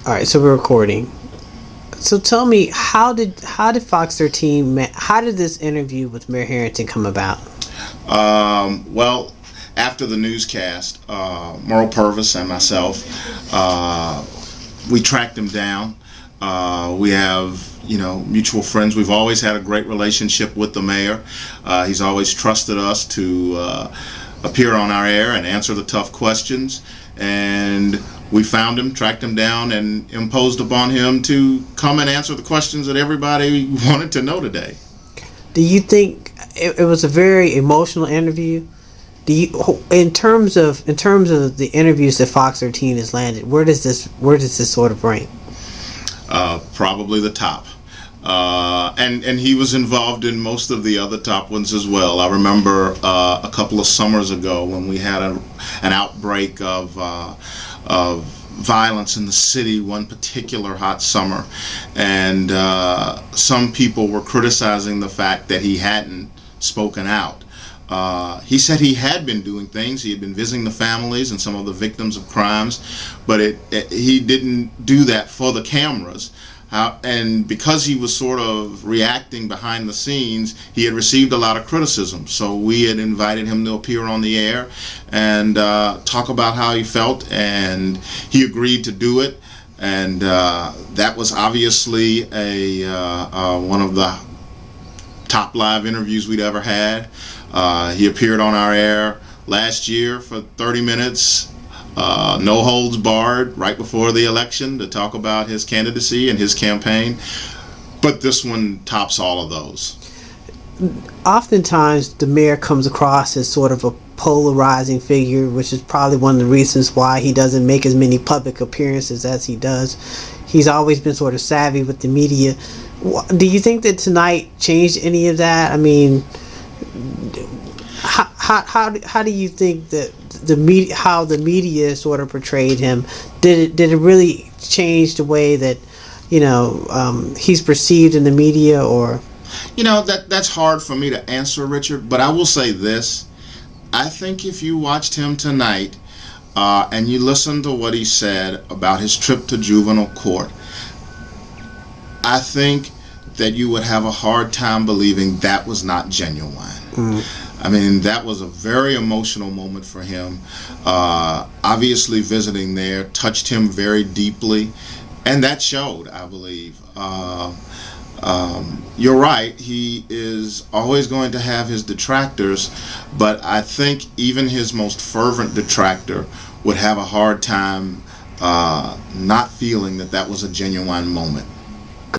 All right, so we're recording. So tell me, how did Fox 13 how did this interview with Mayor Herenton come about? Well, after the newscast, Merle Purvis and myself, we tracked him down. We have, mutual friends. We've always had a great relationship with the mayor. He's always trusted us to appear on our air and answer the tough questions. And we found him, tracked him down, and imposed upon him to come and answer the questions that everybody wanted to know today. Do you think it was a very emotional interview? Do you, in terms of the interviews that Fox 13 has landed, where does this sort of rank? Probably the top. And he was involved in most of the other top ones as well. I remember a couple of summers ago when we had an outbreak of violence in the city one particular hot summer, and some people were criticizing the fact that he hadn't spoken out. He said he had been doing things. He had been visiting the families and some of the victims of crimes, but he didn't do that for the cameras. And because he was sort of reacting behind the scenes, he had received a lot of criticism. So we had invited him to appear on the air and talk about how he felt, and he agreed to do it. And that was obviously one of the top live interviews we'd ever had. He appeared on our air last year for 30 minutes. No holds barred, right before the election, to talk about his candidacy and his campaign. But this one tops all of those. Oftentimes, the mayor comes across as sort of a polarizing figure, which is probably one of the reasons why he doesn't make as many public appearances as he does. He's always been sort of savvy with the media. Do you think that tonight changed any of that? I mean, how do you think that how the media sort of portrayed him? Did it really change the way that he's perceived in the media? Or that's hard for me to answer, Richard, but I will say this. I think if you watched him tonight and you listened to what he said about his trip to juvenile court, I think that you would have a hard time believing that was not genuine. I mean, that was a very emotional moment for him. Obviously, visiting there touched him very deeply, and that showed, I believe. You're right, he is always going to have his detractors, but I think even his most fervent detractor would have a hard time not feeling that that was a genuine moment.